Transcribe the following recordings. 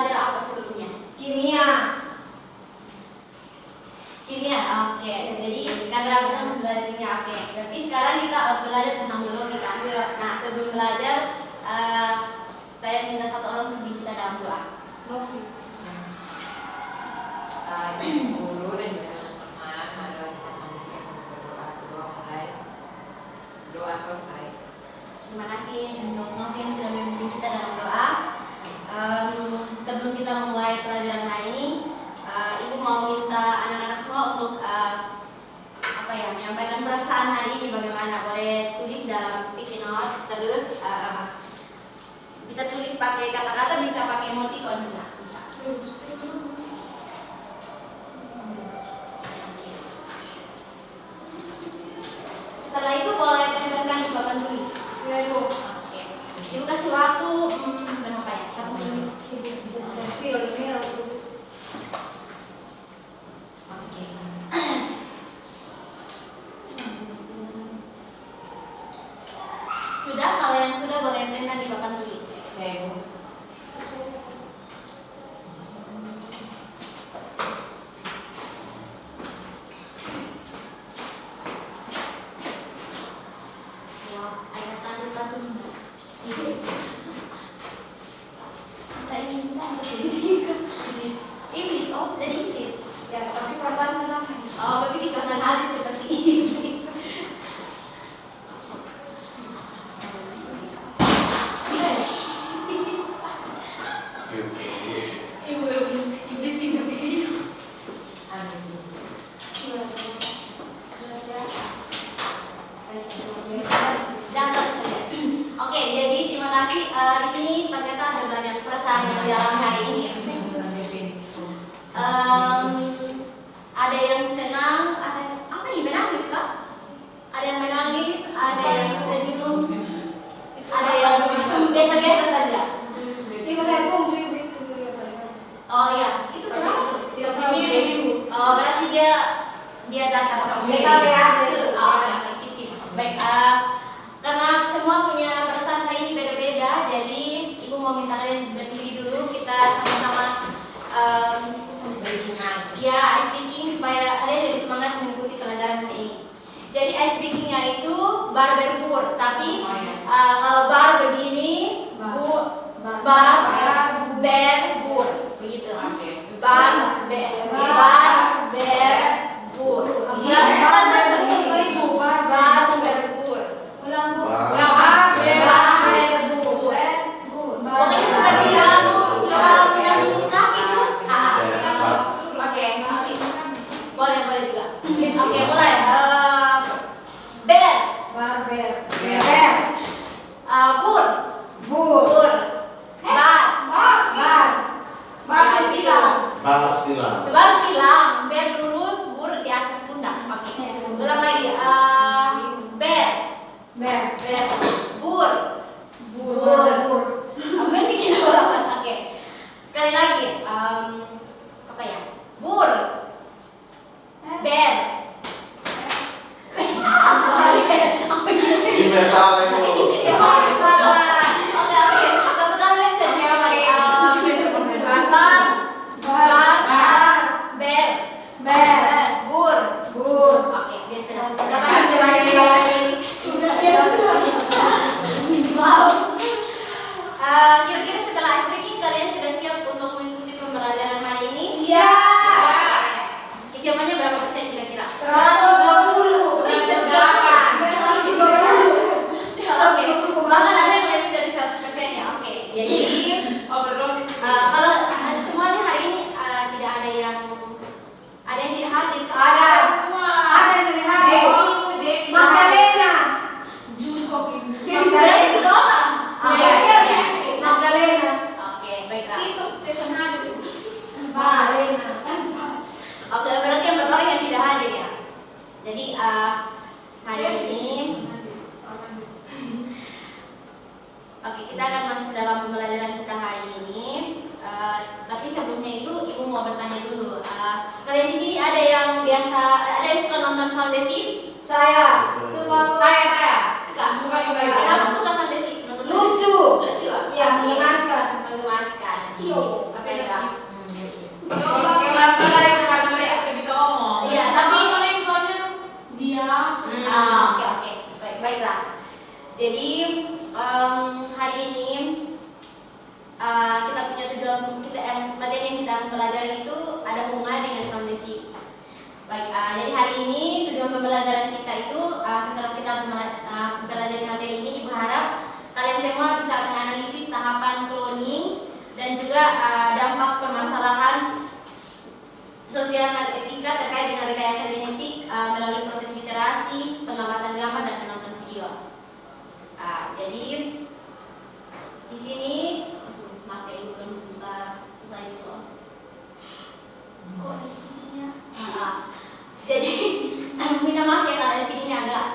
belajar apa sebelumnya? Kimia. Kimia, oke. Jadi karena bisa belajar kimia, oke. Berarti sekarang kita belajar tentang biologi kan? Nah, sebelum belajar, saya minta satu orang pimpin kita dalam doa. Guru dan juga teman-teman, marilah kita manusia yang berdoa. Doa mulai, doa selesai. Terima kasih untuk Novi yang sudah memimpin kita dalam doa. Sebelum kita memulai pelajaran hari ini, Ibu mau minta anak-anak semua untuk menyampaikan perasaan hari ini bagaimana. Boleh tulis dalam sticky note, terus bisa tulis pakai kata-kata, bisa pakai emoticon juga bisa. Setelah itu boleh tempelkan di papan tulis. Ya, Ibu. Oke. Ibu kasih waktu berapa ya? 1 menit. Bisa merah. Oke. Sudah, kalau yang sudah boleh tempelkan di papan tulis. Ya, Ibu. Wah, ada tanda-tanda enggak? Inggris. Kita ingin kita harus jadi Inggris. Inggris, oh jadi Inggris. Ya, tapi perasaan senang. Oh, berpikir suasana hati seperti Inggris. Ibu Inggris pindah video. Dapat saya. Oke, jadi terima kasih. Di sini ternyata ada banyak perasaan yang dialami hari ini. Ada yang senang, ada apa nih, menangis kak? Ada yang menangis, ada yang senyum, ada yang biasa-biasa saja. Ini saya pun Oh iya, itu kenapa tuh? Tidak tahu Ibu. Oh, berarti dia datang sama Kita BAC. Oh, ya, sip. Baik, karena semua punya perasaan hari ini beda-beda, jadi Ibu mau minta kalian berdiri dulu, kita sama-sama ya ice breaking supaya kalian lebih semangat mengikuti pelajaran hari ini. Jadi ice breakingnya itu bar berbur, tapi kalau bar begini, bar berbur, begitu. Bar berbur. Iya, bar berbur. Ulang, Bu. Bar berbur. Pokoknya seperti lagu yang untuk kaki Bu. Boleh juga. Oke, mulai. Ber. Barber. Bur. Bur. Bar. Bar silang. Bar silang. Ber lurus, bur di atas pundak. Oke. Ulang lagi. Ber. Bur. Amin bikin apa? Oke. Sekali lagi. Apa ya? Bur. Ber. Ini biasa itu. Oke. Satu kali lagi saya bilang lagi. Ber. Bur. Oke, biasa. Wow. Kira-kira setelah ice breaking kalian sudah siap untuk mengikuti pembelajaran hari ini? Siap. Kesiapannya berapa persen kira-kira? 120. Oke, bahkan ada yang lebih dari 100% ya. Oke, jadi kalau semuanya hari ini tidak ada yang tidak hadir. Ada yang sudah hadir. Magdalena. Berarti 3 orang. Magdalena. Oke, baiklah. Magdalena. Oke, berarti yang orang yang tidak hadir ya. Jadi hari ini, oke, kita akan masuk dalam pembelajaran kita hari ini. Tapi sebelumnya itu Ibu mau bertanya dulu. Kalian di sini ada yang suka nonton Sound Desi? Saya. Suka. Kenapa suka Sound Desi? Lucu. Lucu. Ya, Oke. mengemaskan. Mengemaskan. Baiklah. Oke, bapak yang kasih aku bisa ngomong. Iya, tapi oke. Baiklah. Jadi hari ini kita punya tujuan materi yang kita akan pelajari itu ada hubungan dengan sound basic. Baik, jadi hari ini tujuan pembelajaran kita itu setelah kita mempelajari materi ini, Ibu harap kalian semua bisa menganalisis tahapan cloning dan juga dampak permasalahan sosial dan etika terkait dengan rekayasa genetik melalui proses literasi, pengamatan gambar dan penonton video. Jadi di sini, maaf ya Ibu belum buka slide soal. Kok ada sininya? Jadi minta maaf ya kalau di sininya agak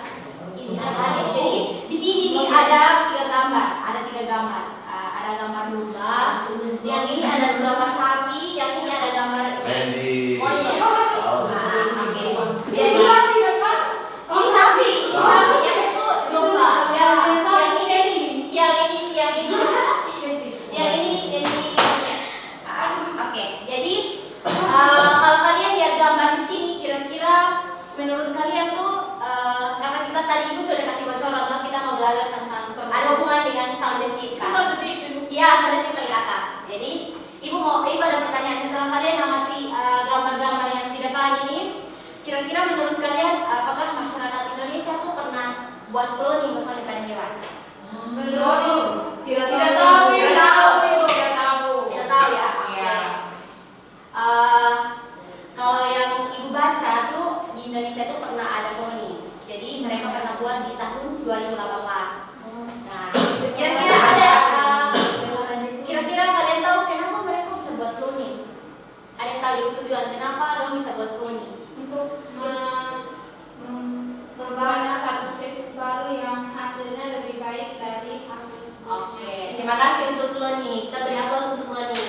aneh. Jadi di sini nih ada tiga gambar, ada gambar domba, yang ini ada gambar sapi, yang ini ada gambar Randy. oh iya. Oke. Jadi Tapi apa? ini sapi yang itu domba, yang ini oke. Jadi kalau kalian lihat gambar di sini, kira-kira menurut kalian tuh karena kita tadi Ibu sudah kasih bocoran bahwa kita mau belajar tentang ada hubungan dengan sound basic kan? Iya, sound basic paling atas. Jadi Ibu ada pertanyaan setelah kalian amati gambar-gambar yang di depan ini, kira-kira menurut kalian apakah masyarakat Indonesia tuh pernah buat cloning bersama pada hewan? Belum. Tidak tahu ya. Iya. Kalau yang Ibu baca tuh di Indonesia tuh pernah ada cloning. Jadi mereka pernah buat di tahun 2018. Nah, kira-kira kalian tahu kenapa mereka bisa buat cloning? Ada yang tahu tujuan kenapa dong bisa buat cloning? Untuk membuat satu spesies baru yang hasilnya lebih baik dari hasil sebelumnya. Oke, terima kasih untuk cloning. Kita beri aplaus untuk cloning.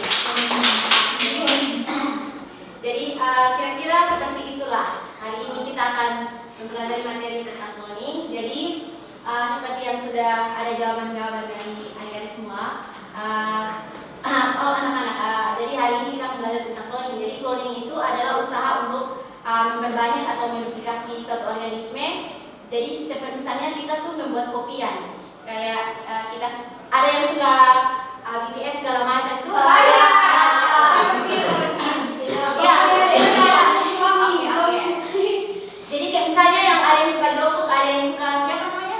Jadi kira-kira seperti itulah. Hari ini kita akan mempelajari materi tentang cloning. Jadi seperti yang sudah ada jawaban-jawaban dari adik-adik semua. Anak-anak. Jadi hari ini kita akan belajar tentang cloning. Jadi cloning itu adalah usaha untuk memperbanyak atau menduplikasi suatu organisme. Jadi seperti misalnya kita tuh membuat kopian. Kayak kita ada yang suka BTS segala macam tuh. Jadi kayak misalnya yang ada yang suka Jungkook, ada yang suka siapa namanya?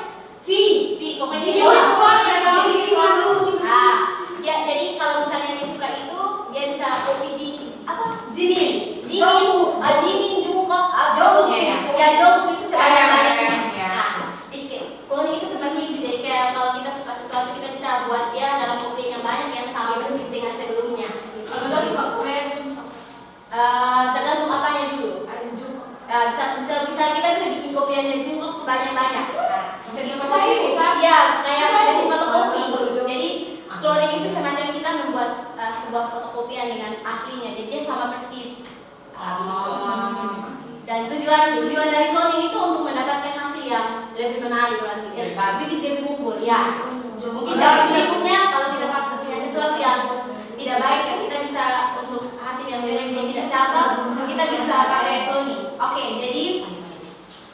Pokoknya jadi kalau misalnya dia suka itu, dia bisa copy Jimin, Jungkook, Jungkook itu sebanyak-banyaknya. Jadi kayak cloning itu seperti itu. Jadi kayak kalau kita suka sesuatu, kita bisa buat dia dalam copy yang banyak yang sama persis dengan sebelumnya. Tergantung apanya dulu. Bisa kita bisa bikin kopiannya Jungkook banyak-banyak. Iya, kayak kasih fotokopi. Jadi cloning itu semacam kita membuat sebuah fotokopian dengan aslinya. Jadi dia sama persis. Dan tujuan dari cloning itu untuk mendapatkan hasil yang lebih menarik lagi, lebih unggul ya. Mungkin dalam berikutnya kalau kita punya sesuatu yang tidak baik, ya kita bisa untuk hasil yang tidak catat, kita bisa pakai cloning. Oke, jadi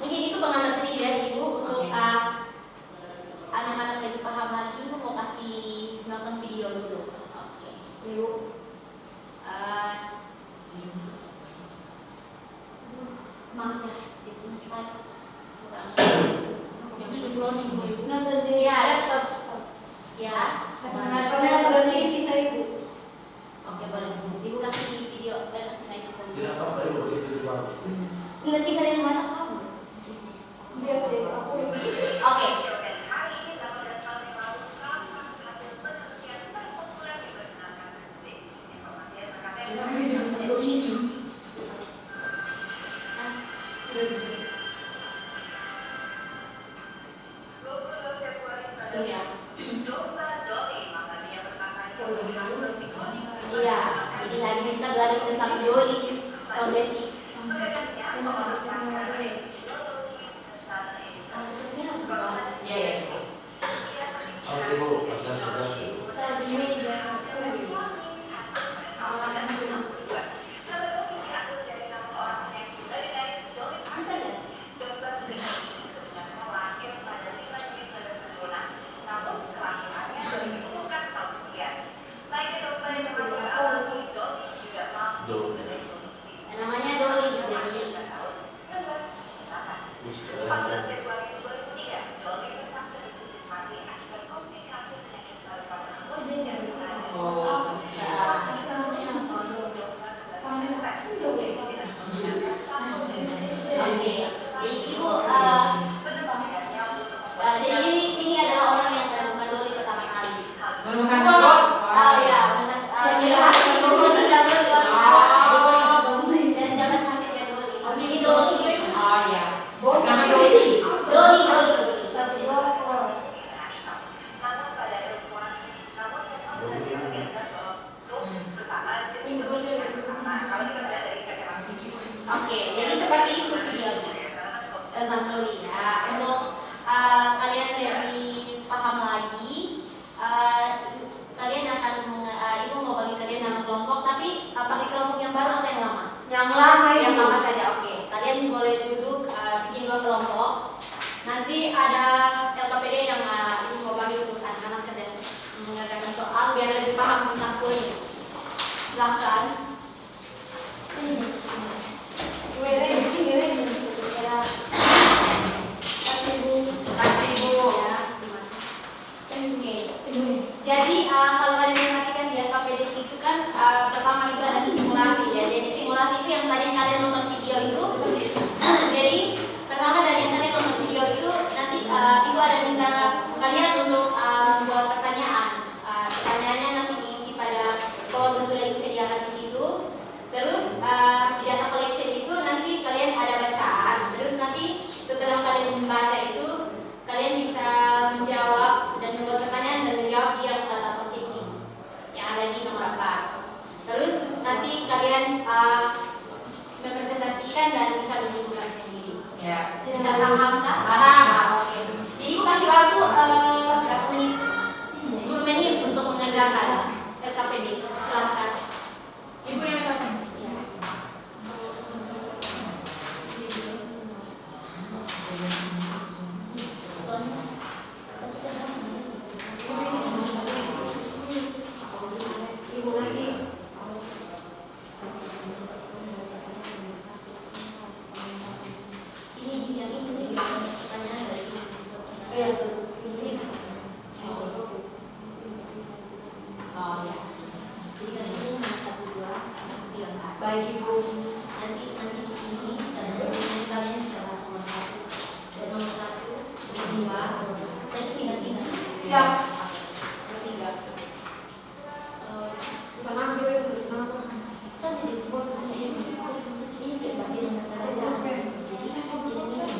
mungkin itu pengantar sedikit dari Ibu untuk anak-anak lebih paham lagi. Ibu mau kasih nonton video dulu. Oke, Ibu. Maaf ya, di slide. Nonton dulu ya, laptop. Ya. Kamera TV saya Ibu. Oke, boleh disebut. Ibu kasih video, kasih naik ke Tidak apa-apa Ibu, itu bagus. Nanti kalian banyak kamu. Lihat deh, aku Oke. Iya, jadi hari ini kita belajar tentang Doli, sound basic. Oke Bu, pasang sudah. Oke, jadi seperti itu videonya tentang kuliah. Untuk kalian lebih paham lagi, kalian akan ibu mau bagi kalian nama kelompok, tapi pakai kelompok yang baru atau yang lama? Yang lama Yang Ibu. lama saja. Oke, kalian boleh duduk bikin 2 kelompok. Nanti ada LKPD yang ibu mau bagi untuk anak-anak cerdas mengerjakan soal biar lebih paham tentang kuliah. Silakan. Kasih Bu. Jadi kalau kalian perhatikan di LKPD itu kan pertama itu ada simulasi ya. Jadi simulasi itu yang tadi kalian nonton video itu. Jadi pertama dari yang kalian nonton video itu nanti ibu ada minta kalian untuk membuat pertanyaan. Pertanyaannya nanti diisi pada kolom yang sudah disediakan di situ. Terus di data collection itu nanti kalian ada bacaan. Terus nanti setelah kalian membaca itu kalian bisa menjawab dan membuat pertanyaan dan menjawab di yang data posisi yang ada di nomor 4. Terus nanti kalian mempresentasikan dan bisa menunjukkan sendiri. Ya. Bisa paham kan? Paham. Oke. Jadi ibu kasih waktu berapa menit? 10 menit untuk mengerjakan LKPD. Silakan. Ibu yang satu. Ya. Ibu nanti ini pertanyaan dari ini. Oh ya. Jadi kan itu 1, 2, 3, 4. Baik Ibu. Nanti di sini dan di sini kalian bisa bahas nomor 1 dan nomor 1, 2. Nanti singkat-singkat. Siap. Nomor 3. Sana ambil itu, sana apa? Sampai di bawah ini kayak bagian yang terbaca. Jadi ini pertanyaan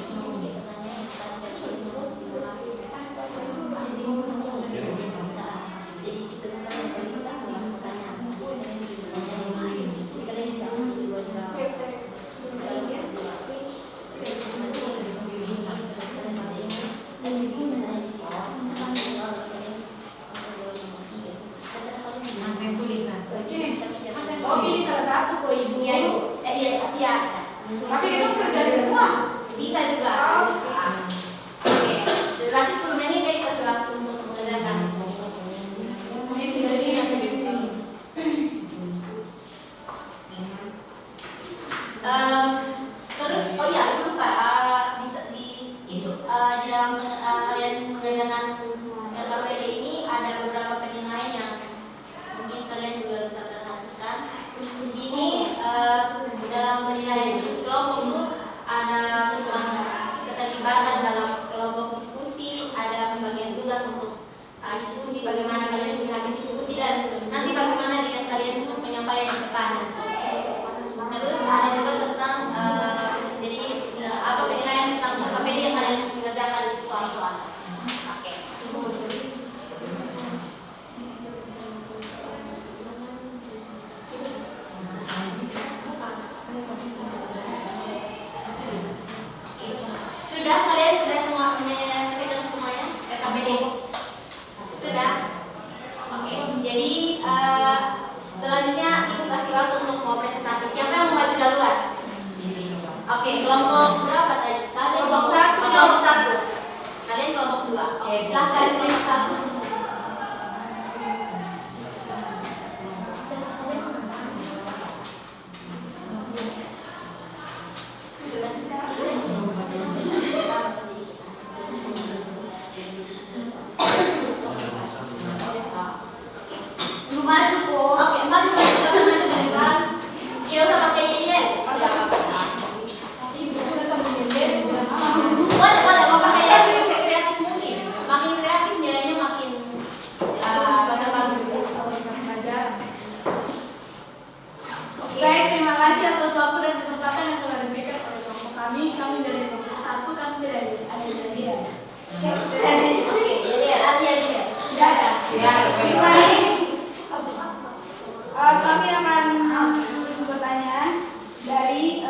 jadi sebenarnya kita sama pertanyaan. Jadi kalian bisa ambil 2 juga. Langsung tulisan. Oh, pilih salah satu kok Ibu. Iya, iya. Tapi itu kerja semua. Bisa juga. Oke. Berarti 10 menit ya kasih waktu untuk mengerjakan. Terus oh iya aku lupa bisa di itu di dalam kalian mengerjakan LKPD ini ada beberapa penilaian yang mungkin kalian juga bisa perhatikan. Di sini dalam penilaian diskusi kelompok itu ada tentang keterlibatan dalam kelompok diskusi, ada pembagian tugas untuk diskusi, bagaimana kalian menghasilkan diskusi dan nanti bagaimana dengan kalian untuk menyampaikan tekanan. Terus ada juga tentang jadi apa penilaian tentang LKPD yang kalian mengerjakan soal-soal. Oke. Sudah kalian sudah semua menyelesaikan semuanya LKPD? Sudah? Oke. Jadi selanjutnya ibu kasih waktu untuk mau presentasi. Siapa yang mau maju duluan? Oke, kelompok berapa tadi? Kelompok 1. Kelompok 1. Kalian kelompok 2. Oke, silahkan kelompok 1. Ibu maju kok. Oke, maju silakan maju dari kelas. Tidak usah pakai yel. Ibu udah temen Boleh mau pakai yel sekreatif mungkin. Makin kreatif nilainya makin bagus juga. Oke. Baik, terima kasih atas waktu dan kesempatan yang telah diberikan oleh kelompok kami. Kami dari kelompok 1, kami dari Adia. Oke, jadi Adia. Ya, Terima baik. kasih. Kami akan bertanya dari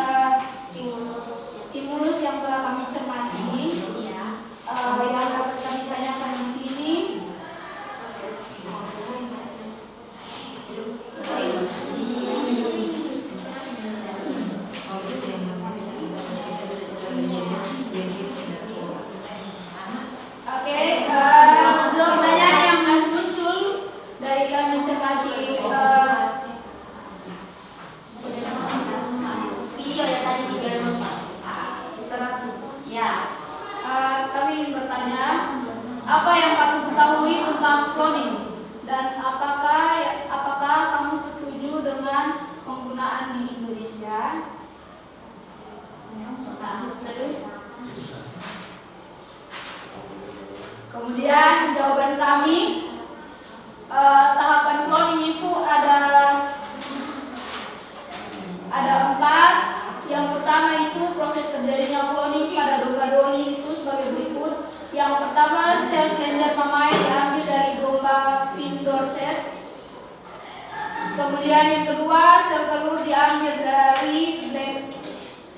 Kemudian yang kedua, sel telur diambil dari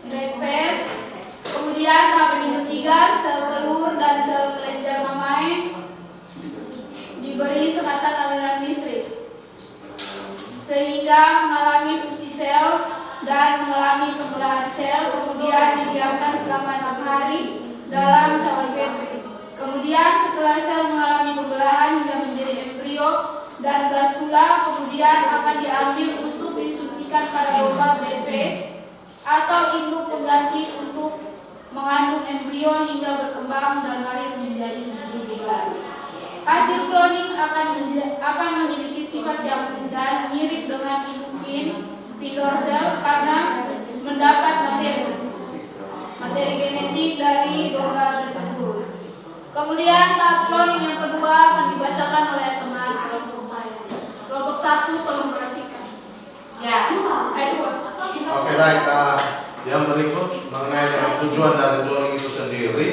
blackface. Kemudian tahap yang ketiga, sel telur dan sel kelenjar mamae diberi sekatan aliran listrik sehingga mengalami fungsi sel dan mengalami pembelahan sel, kemudian didiamkan selama 6 hari dalam cawan Petri. Kemudian setelah sel mengalami pembelahan hingga menjadi embrio dan blastula, kemudian akan diambil untuk disuntikan pada lubang blackface atau induk pengganti untuk mengandung embrio hingga berkembang dan lahir menjadi biji baru. Hasil cloning akan memiliki sifat yang dan mirip dengan induk pindor sel karena mendapat materi genetik dari organ tersebut. Kemudian tahap cloning yang kedua akan dibacakan oleh teman kelompok saya. Kelompok 1 tolong perhatikan. Ya. Oke, baik. Yang berikut mengenai dengan tujuan dari cloning itu sendiri.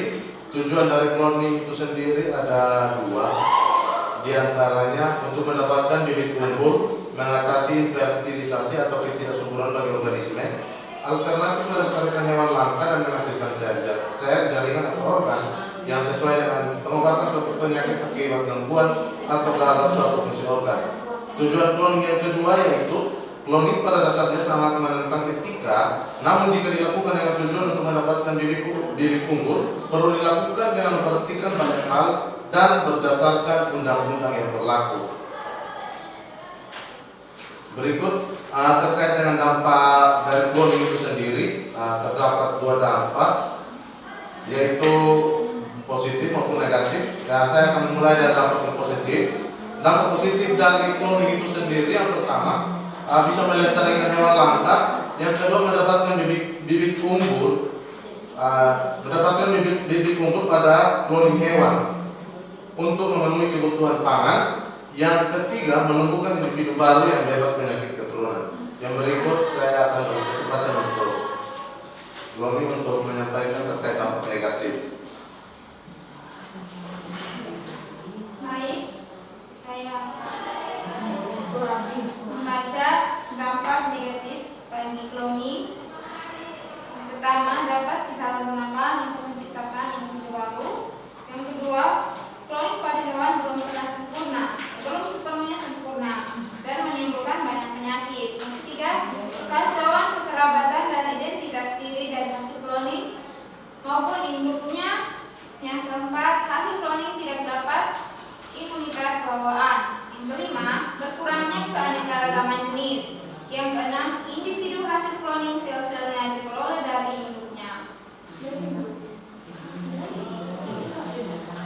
Tujuan dari cloning itu sendiri ada 2. Di antaranya untuk mendapatkan bibit unggul, mengatasi fertilisasi atau ketidaksuburan bagi organisme, alternatif melestarikan hewan langka dan menghasilkan sel jaringan atau organ yang sesuai dengan pengobatan suatu penyakit akibat gangguan atau gagal suatu fungsi organ. Tujuan cloning yang kedua yaitu cloning pada dasarnya sangat menentang etika, namun jika dilakukan dengan tujuan untuk mendapatkan bibit unggul, perlu dilakukan dengan memperhatikan banyak hal dan berdasarkan undang-undang yang berlaku. Berikut terkait dengan dampak dari cloning itu sendiri, terdapat 2 dampak, yaitu positif maupun negatif. Saya akan mulai dari dampak yang positif. Dampak positif dari cloning itu sendiri yang pertama, bisa melestarikan hewan langka. Yang kedua, mendapatkan bibit unggul, bibit unggul pada cloning hewan untuk memenuhi kebutuhan pangan. Yang ketiga, menumbuhkan individu baru yang bebas penyakit keturunan. Yang berikut saya akan beri kesempatan untuk Lomi untuk menyampaikan terkait dampak negatif. Baik, saya membaca dampak negatif bagi cloning. Yang pertama, dapat disalahgunakan untuk menciptakan individu baru. Yang kedua, cloning pada hewan belum sepenuhnya sempurna dan menimbulkan banyak penyakit. Yang ketiga, kekacauan kekerabatan dan identitas diri dari hasil cloning maupun induknya. Yang keempat, hasil cloning tidak dapat imunitas bawaan. Yang kelima, berkurangnya keanekaragaman jenis. Yang keenam, individu hasil cloning sel-selnya diperoleh dari induknya.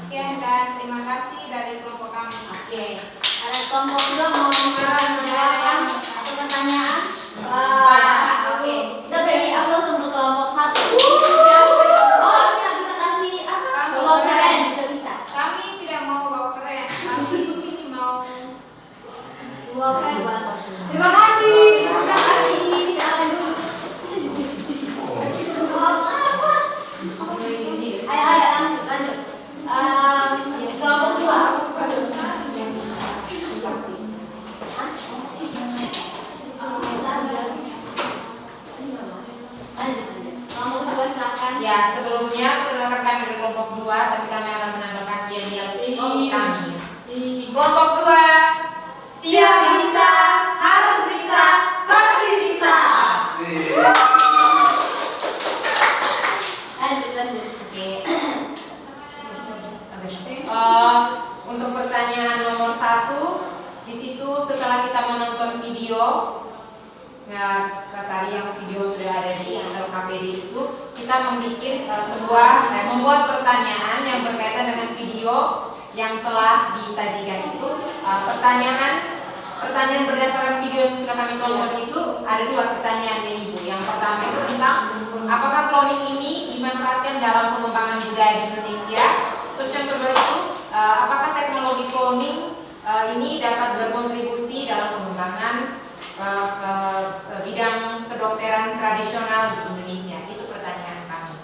Sekian dan terima kasih dari kelompok kami. Oke. Ada kelompok 2 mau menjawabkan atau pertanyaan? Oke, kita beri aplaus untuk kelompok 1. Oh, bisa kasih apa? Bawa keren juga bisa. Kami tidak mau bawa keren, kami di sini mau Wow, hebat. Terima kasih. Terima kasih. Jangan dulu. Apa? Ayo lanjut. Kelompok 2. Kelompok 2 silakan. Ya, sebelumnya perkenalkan kami dari kelompok 2, tapi kami akan menampilkan yel-yel kami. Kelompok 2, Siap bisa, harus bisa, pasti bisa. Lanjut. Oke. Untuk pertanyaan nomor 1, di situ setelah kita menonton video, ya tadi yang video sudah ada di LKPD itu, kita membuat pertanyaan yang berkaitan dengan video yang telah disajikan itu. Pertanyaan berdasarkan video yang sudah kami tonton itu ada 2 pertanyaan ya Ibu. Yang pertama itu tentang apakah cloning ini dimanfaatkan dalam pengembangan budaya di Indonesia. Terus yang kedua itu apakah teknologi cloning ini dapat berkontribusi dalam pengembangan bidang kedokteran tradisional di Indonesia. Itu pertanyaan kami.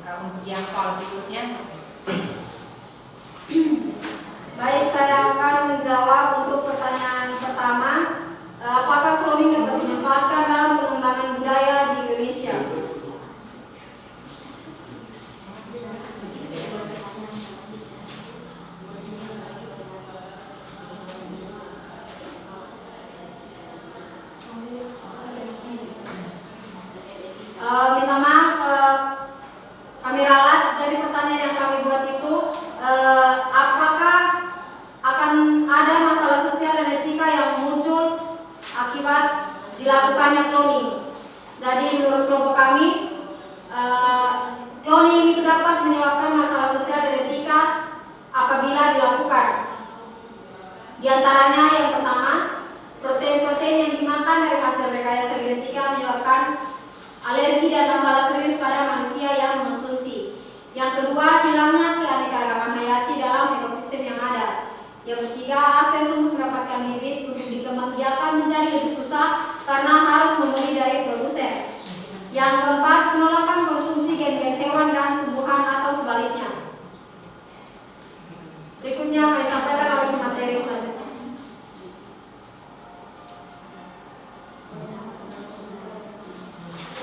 Untuk yang soal berikutnya. Baik, saya akan menjawab untuk pertanyaan pertama. apakah cloning dapat dimanfaatkan dalam pengembangan budaya di Indonesia? Minta maaf, kami ralat. Jadi pertanyaan yang kami buat itu, apakah akan ada masalah sosial dan etika yang muncul akibat dilakukannya cloning? Jadi menurut kelompok kami, cloning itu dapat menyebabkan masalah sosial dan etika apabila dilakukan. Di antaranya yang pertama, protein-protein yang dimakan dari hasil rekayasa genetika menyebabkan alergi dan masalah serius pada manusia yang mengonsumsi. Yang kedua, hilangnya keanekaragaman hayati dalam ekosistem yang ada. Yang ketiga, akses untuk mendapatkan bibit untuk dikembangbiakan menjadi lebih susah karena harus membeli dari produsen. Yang keempat, penolakan konsumsi gen-gen hewan dan tumbuhan atau sebaliknya. Berikutnya kami sampaikan oleh materi selanjutnya.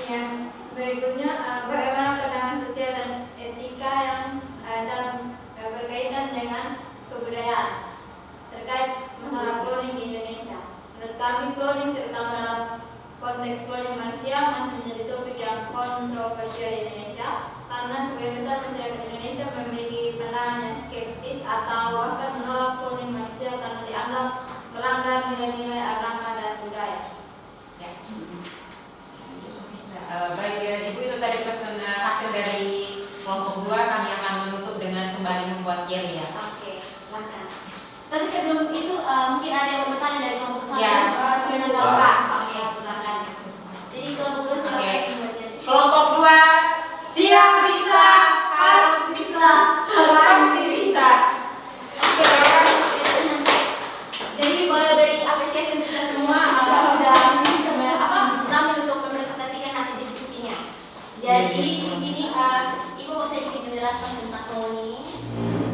Yang berikutnya, bagaimana pandangan sosial dan etika yang dalam berkaitan dengan kebudayaan terkait masalah cloning di Indonesia. Menurut kami, cloning terutama dalam konteks cloning manusia masih menjadi topik yang kontroversial di Indonesia karena sebagian besar masyarakat Indonesia memiliki pandangan yang skeptis atau bahkan menolak cloning manusia karena dianggap melanggar nilai-nilai agama dan budaya. Ya. Baik ya, Ibu, itu tadi pesan hasil dari kelompok 2. Kami akan menutup dengan kembali membuat yel ya. Oke, silakan. Tapi sebelum itu mungkin ada yang mau bertanya dari kelompok satu. Ya. Sudah menjawab. Oke, silakan. Jadi kelompok 2 silakan. Oke. Dimulai. Kelompok 2, Siap bisa, harus bisa, pasti bisa. Oke. Jadi boleh beri apresiasi untuk kita semua sudah untuk merepresentasikan hasil diskusinya. Jadi di sini Ibu mau sedikit menjelaskan tentang cloning.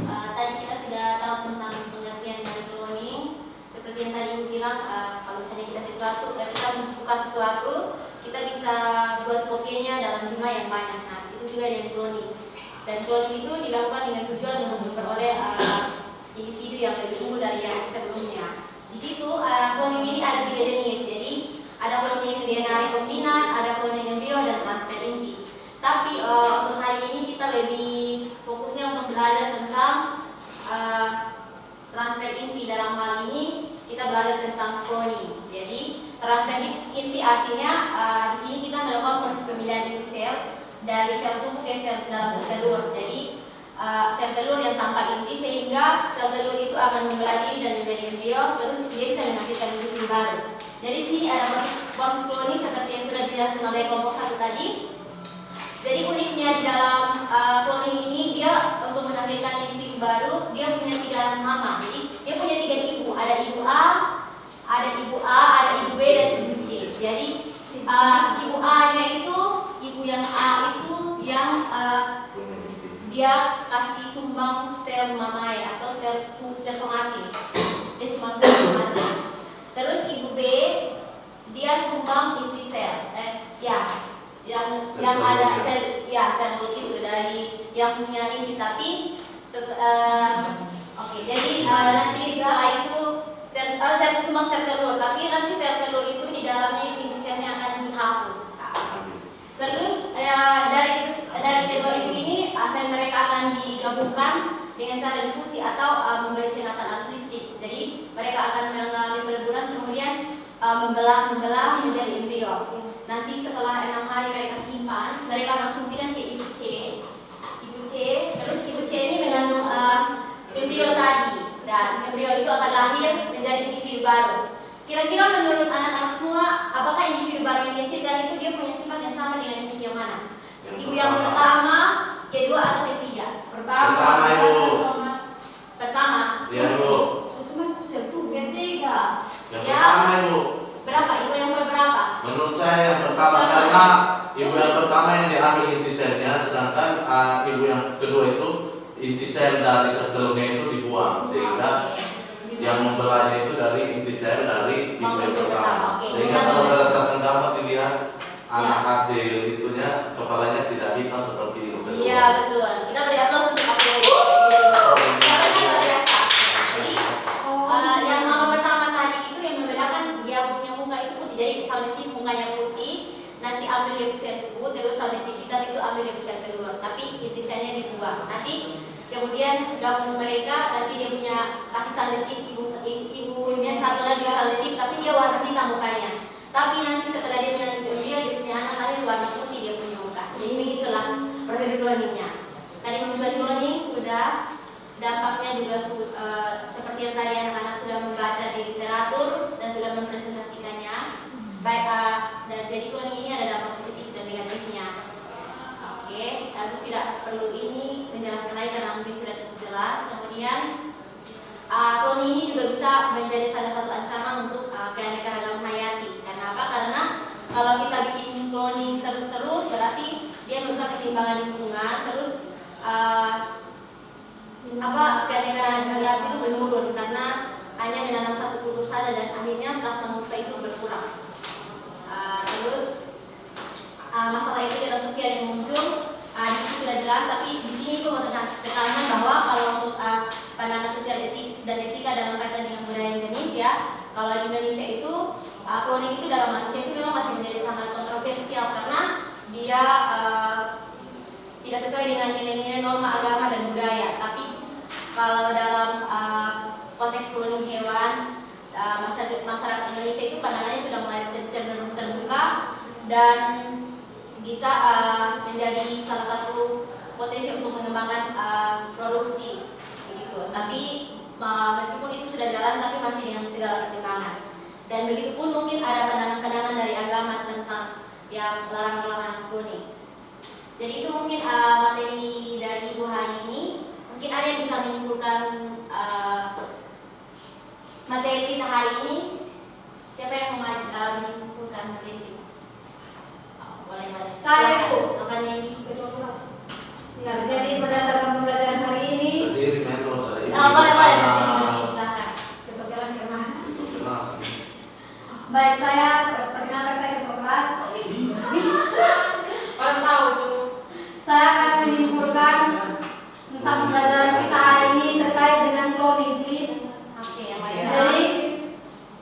Tadi kita sudah tahu tentang pengertian dari cloning. Seperti yang tadi Ibu bilang, kalau misalnya kita suka sesuatu, kita bisa buat kopinya dalam jumlah yang banyak. Nah, itu juga yang cloning. Dan cloning itu dilakukan dengan tujuan untuk memperoleh individu yang lebih unggul dari yang sebelumnya. Di situ cloning ini ada 3 jenis. Jadi ada cloning DNA rekombinan, ada cloning embrio dan transfer inti. Tapi untuk hari ini kita lebih fokusnya untuk belajar tentang transfer inti. Dalam hal ini kita belajar tentang cloning. Jadi transfer inti artinya di sini kita melakukan proses pemilihan inti sel dari sel tubuh ke sel dalam sel telur. Jadi sel telur yang tanpa inti sehingga sel telur itu akan membelah diri dan menjadi embrio, terus dia bisa menghasilkan individu baru. Jadi di sini ada proses cloning seperti yang sudah dijelaskan oleh kelompok 1 tadi. Jadi uniknya di dalam cloning ini dia untuk menghasilkan individu baru dia punya 3 nama. Jadi dia punya 3 ibu. Ada ibu A, ada ibu B dan ibu C. Jadi ibu A-nya itu ibu yang A itu yang dia kasih sumbang sel mamae atau sel somatis. Dia sumbang sel somatis. Terus ibu B dia sumbang inti sel. Yang ada sel itu dari yang punya inti tapi jadi nanti setelah itu sel sumbang sel telur, tapi nanti sel telur itu di dalamnya inti selnya akan dihapus. Terus dari kedua ibu ini sel mereka akan digabungkan dengan cara difusi atau memberi sengatan arus listrik. Jadi mereka akan mengalami peleburan kemudian membelah menjadi embrio. Nanti setelah 6 hari mereka simpan, mereka langsung pindah ke ibu C. Terus ibu C ini mengandung embrio tadi dan embrio itu akan lahir menjadi individu baru. Kira-kira menurut anak-anak semua, apakah individu baru yang dihasilkan itu dia punya sifat yang sama dengan individu yang mana? Ibu yang pertama, kedua atau ketiga? Pertama, Ibu. Pertama. Iya, Ibu. Ketiga. Yang Ya. pertama, Ibu. Berapa? Ibu yang berapa? Menurut saya yang pertama karena ibu yang pertama yang diambil inti selnya, sedangkan ibu yang kedua itu inti sel dari sel telurnya itu dibuang sehingga Yang membelahnya itu dari inti sel dari pigmen pertama. Oke. Sehingga kalau berdasarkan gambar dilihat anak hasil itunya kepalanya tidak hitam seperti itu. Iya betul. Kita beri aplaus untuk upload. Jadi yang nomor pertama tadi itu yang membedakan dia punya muka itu putih. Jadi Saudesit mukanya putih, nanti ambil yang besar tubuh, terus Saudesit hitam itu ambil yang besar keluar. Tapi intisannya dibuang. Nanti kemudian gabung mereka, nanti dia punya kasih Saudesit ibunya satu lagi Saudesit, tapi dia warna hitam mukanya. Tapi nanti setelah dia menyandung dia punya anak lahir warna putih dia punya muka. Jadi begitulah proses cloningnya. Tadi tujuan cloning sudah, dampaknya juga seperti yang tadi anak-anak sudah membaca di literatur dan sudah mempresentasikannya. Baik, dan jadi cloning ini ada dampak positif dan negatifnya. Oke, aku tidak perlu ini menjelaskan lagi karena mungkin sudah cukup jelas. Kemudian cloning ini juga bisa menjadi salah satu ancaman untuk keanekaragaman hayati. Kenapa? Karena kalau kita bikin cloning terus-terus berarti dia merusak keseimbangan lingkungan, terus keanekaragaman hayati itu menurun karena hanya menanam satu kultur saja dan akhirnya plasma itu berkurang. Terus masalah etika dan sosial yang muncul itu sudah jelas, tapi di sini aku mau tekankan bahwa kalau untuk pandangan sosial dan etika dalam kaitan dengan budaya Indonesia, kalau di Indonesia itu cloning itu dalam manusia itu memang masih menjadi sangat kontroversial karena dia tidak sesuai dengan nilai-nilai norma agama dan budaya. Tapi kalau dalam konteks cloning hewan, masyarakat Indonesia itu pandangannya sudah mulai cenderung terbuka dan bisa menjadi salah satu potensi untuk mengembangkan produksi begitu. Tapi meskipun itu sudah jalan, tapi masih dengan segala pertimbangan. Dan begitu pun mungkin ada pandangan-pandangan dari agama tentang yang larang-larangan cloning. Jadi itu mungkin materi dari Ibu hari ini. Mungkin ada yang bisa menyimpulkan materi kita hari ini. Siapa yang mau menyimpulkan materi kita? Boleh. Saya, Bu. Akan yang di ketua kelas. Ya, jadi berdasarkan pembelajaran hari ini, Berdiri mentor saya. Boleh. Silakan. ketua kelas kemana? Nah, Baik, saya perkenalkan saya ketua kelas. Orang tahu tuh. Saya akan menyimpulkan tentang pembelajaran kita hari ini terkait dengan cloning, please. Oke, yang Jadi,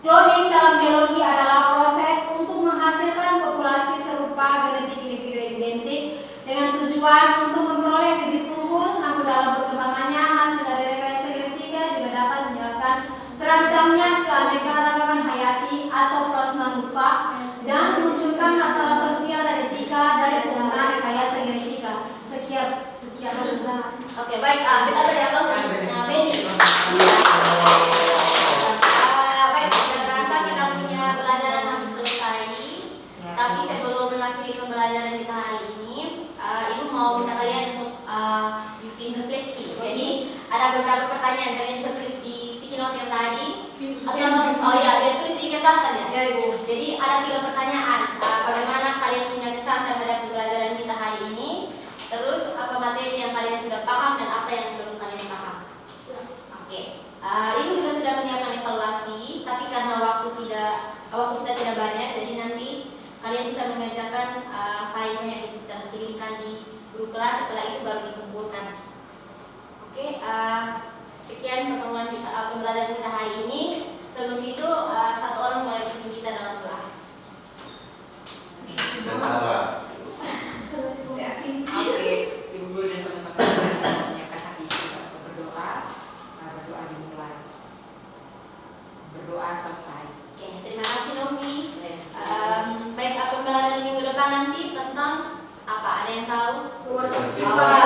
cloning dalam biologi adalah proses untuk menghasilkan populasi serupa genetik individu identik dengan tujuan untuk memperoleh bibit unggul, namun dalam perkembangannya hasil dari rekayasa genetika juga dapat menyebabkan terancamnya keanekaragaman hayati atau plasma nutfah dan memunculkan masalah sosial dan etika dari penggunaan rekayasa genetika. Sekian juga. Oke, baik. Kita beri aplaus untuk Benny. Baik, sudah terasa kita punya pelajaran hampir selesai. Tapi sebelum mengakhiri pembelajaran kita hari ini, Ibu mau minta kalian untuk bikin refleksi. Jadi ada beberapa pertanyaan kalian bisa tulis di sticky note yang tadi. Atau biar tulis di kertas saja. Ya, Ibu. Jadi ada 3 pertanyaan. Bagaimana kalian punya kesan terhadap pembelajaran kita hari ini? Terus apa materi yang kalian sudah paham dan apa yang belum kalian paham? Oke. Ibu juga sudah menyiapkan evaluasi, tapi karena waktu kita tidak banyak, jadi nanti kalian bisa mengerjakan filenya yang kita kirimkan di grup kelas. Setelah itu baru dikumpulkan. Oke. Sekian pertemuan kita, pembelajaran kita hari ini. Sebelum itu satu orang mulai pimpin kita dalam doa. Oke, Ibu Guru dan teman-teman menyiapkan hati kita untuk berdoa. Berdoa dimulai. Berdoa selesai. Oke, terima kasih Novi. Baik, pembelajaran minggu depan nanti tentang apa? Ada yang tahu? Sensifan.